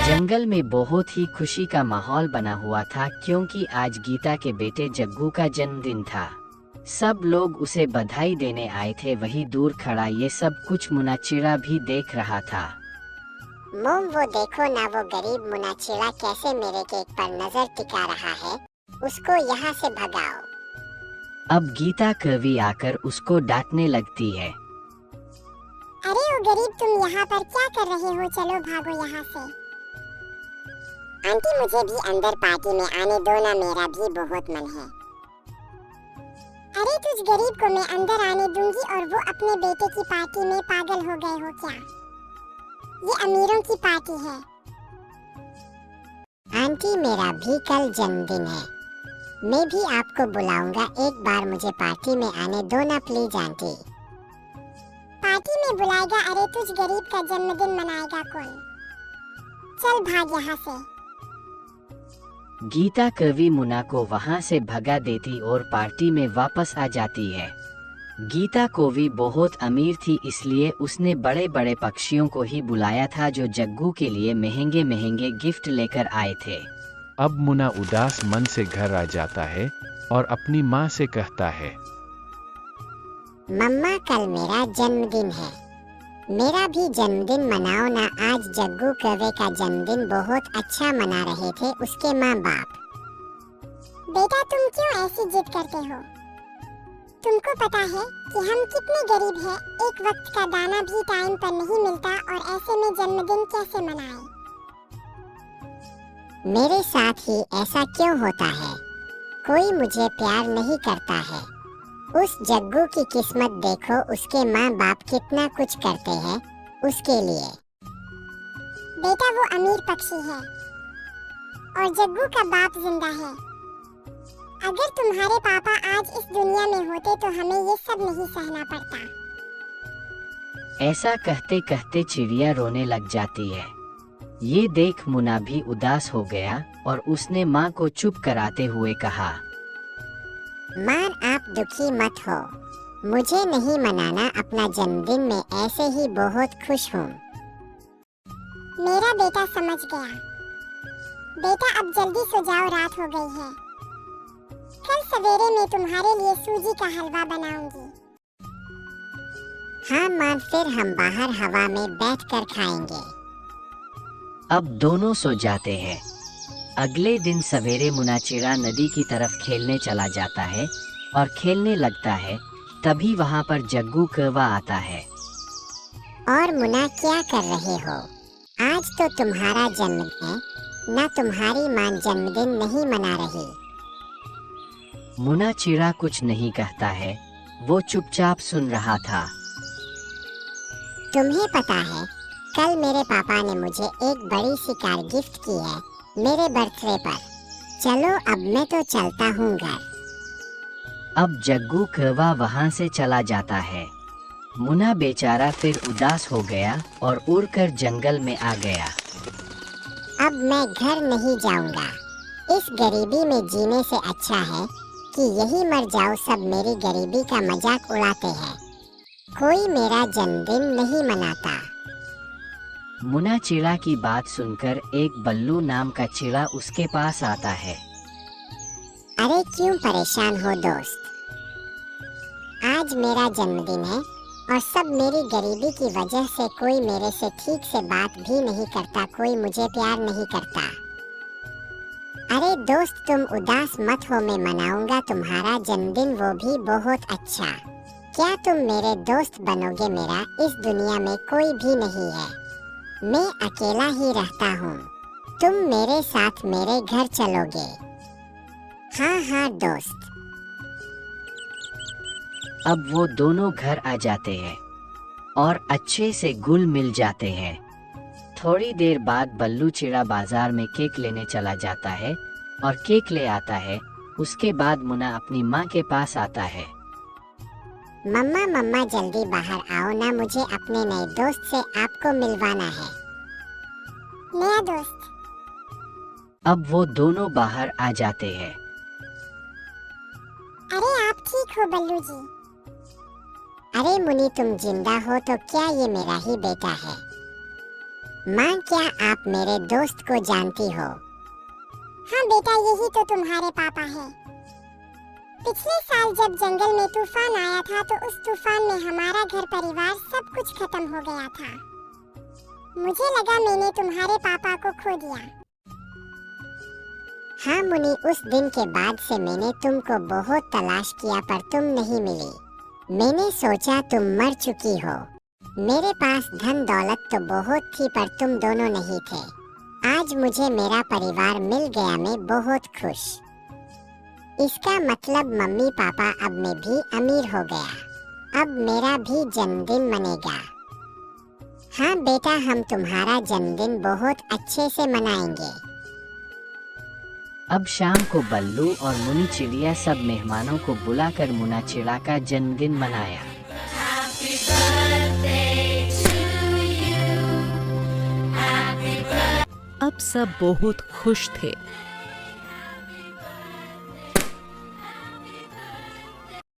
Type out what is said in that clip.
जंगल में बहुत ही खुशी का माहौल बना हुआ था क्योंकि आज गीता के बेटे जग्गू का जन्मदिन था। सब लोग उसे बधाई देने आए थे। वही दूर खड़ा ये सब कुछ मुनाचिड़ा भी देख रहा था। मोम, वो देखो ना, वो गरीब मुनाचिड़ा कैसे मेरे केक पर नजर टिका रहा है। उसको यहाँ से भगाओ। अब गीता कवि आकर उसको डांटने लगती है। अरे ओ गरीब, तुम यहाँ पर क्या कर रहे हो? चलो भागो यहाँ से। आंटी, मुझे भी अंदर पार्टी में आने दो ना, मेरा भी बहुत मन है। अरे तुझ गरीब को मैं अंदर आने दूंगी और वो अपने बेटे की पार्टी में पागल हो गए हो क्या? ये अमीरों की पार्टी है। आंटी, मेरा भी कल जन्मदिन है। मैं भी आपको बुलाऊंगा। एक बार मुझे पार्टी में आने दो ना प्लीज आंटी। पार्टी में बुलाएगा? अरे तुझ गरीब का जन्मदिन मनाएगा कौन? चल भाग यहाँ से। गीता कवि मुना को वहां से भगा देती और पार्टी में वापस आ जाती है। गीता कवि बहुत अमीर थी, इसलिए उसने बड़े बड़े पक्षियों को ही बुलाया था जो जग्गू के लिए महंगे महंगे गिफ्ट लेकर आए थे। अब मुना उदास मन से घर आ जाता है और अपनी माँ से कहता है, मम्मा, कल मेरा जन्मदिन है। मेरा भी जन्मदिन मनाओ ना। आज जग्गू कवे का जन्मदिन बहुत अच्छा मना रहे थे उसके माँ बाप। बेटा, तुम क्यों ऐसी जिद करते हो? तुमको पता है कि हम कितने गरीब हैं। एक वक्त का दाना भी टाइम पर नहीं मिलता और ऐसे में जन्मदिन कैसे मनाएं? मेरे साथ ही ऐसा क्यों होता है? कोई मुझे प्यार नहीं करता है। उस जग्गू की किस्मत देखो, उसके माँ बाप कितना कुछ करते हैं उसके लिए। बेटा, वो अमीर पक्षी है और जग्गू का बाप जिंदा है। अगर तुम्हारे पापा आज इस दुनिया में होते तो हमें ये सब नहीं सहना पड़ता। ऐसा कहते कहते चिड़िया रोने लग जाती है। ये देख मुना भी उदास हो गया और उसने माँ को चुप कराते हुए कहा, माँ, आप दुखी मत हो। मुझे नहीं मनाना अपना जन्मदिन, मैं ऐसे ही बहुत खुश हूँ। मेरा बेटा समझ गया। बेटा, अब जल्दी सो जाओ, रात हो गई है। कल सवेरे मैं तुम्हारे लिए सूजी का हलवा बनाऊंगी। हाँ माँ, फिर हम बाहर हवा में बैठकर खाएंगे। अब दोनों सो जाते हैं। अगले दिन सवेरे मुनाचिड़ा नदी की तरफ खेलने चला जाता है और खेलने लगता है। तभी वहाँ पर जग्गू कौवा आता है। और मुना, क्या कर रहे हो? आज तो तुम्हारा जन्मदिन है ना, तुम्हारी माँ जन्मदिन नहीं मना रही। मुनाचिड़ा कुछ नहीं कहता है, वो चुपचाप सुन रहा था। तुम्हें पता है, कल मेरे पापा ने मुझे एक बड़ी सी कार गिफ्ट की है मेरे बर्थडे पर। चलो अब मैं तो चलता हूँ घर। अब जग्गू कौवा वहाँ से चला जाता है। मुना बेचारा फिर उदास हो गया और उड़कर जंगल में आ गया। अब मैं घर नहीं जाऊंगा। इस गरीबी में जीने से अच्छा है कि यही मर जाओ। सब मेरी गरीबी का मजाक उड़ाते हैं। कोई मेरा जन्मदिन नहीं मनाता। मुनाचिड़ा की बात सुनकर एक बल्लू नाम का चिड़ा उसके पास आता है। अरे क्यों परेशान हो दोस्त? आज मेरा जन्मदिन है और सब मेरी गरीबी की वजह से कोई मेरे से ठीक से बात भी नहीं करता, कोई मुझे प्यार नहीं करता। अरे दोस्त, तुम उदास मत हो, मैं मनाऊंगा तुम्हारा जन्मदिन, वो भी बहुत अच्छा। क्या तुम मेरे दोस्त बनोगे? मेरा इस दुनिया में कोई भी नहीं है, मैं अकेला ही रहता हूँ। तुम मेरे साथ मेरे घर चलोगे? हाँ हाँ दोस्त। अब वो दोनों घर आ जाते हैं और अच्छे से घुल मिल जाते हैं। थोड़ी देर बाद बल्लू चिड़ा बाजार में केक लेने चला जाता है और केक ले आता है। उसके बाद मुना अपनी माँ के पास आता है। मम्मा मम्मा, जल्दी बाहर आओ ना, मुझे अपने नए दोस्त से आपको मिलवाना है। नया दोस्त? अब वो दोनों बाहर आ जाते हैं। अरे आप ठीक हो बल्लू जी? अरे मुनी, तुम जिंदा हो तो क्या ये मेरा ही बेटा है? माँ, क्या आप मेरे दोस्त को जानती हो? हाँ बेटा, यही तो तुम्हारे पापा है। पिछले साल जब जंगल में तूफान आया था तो उस तूफान में हमारा घर परिवार सब कुछ खत्म हो गया था। मुझे लगा मैंने तुम्हारे पापा को खो दिया। हाँ मुनी, उस दिन के बाद से मैंने तुमको बहुत तलाश किया पर तुम नहीं मिली। मैंने सोचा तुम मर चुकी हो। मेरे पास धन दौलत तो बहुत थी पर तुम दोनों नहीं थे। आज मुझे मेरा परिवार मिल गया, मैं बहुत खुश। इसका मतलब मम्मी पापा अब मैं भी अमीर हो गया। अब मेरा भी जन्मदिन मनेगा। हाँ बेटा, हम तुम्हारा जन्मदिन बहुत अच्छे से मनाएंगे। अब शाम को बल्लू और मुनी चिड़िया सब मेहमानों को बुलाकर मुन्ना चिड़ा का जन्मदिन मनाया। अब सब बहुत खुश थे।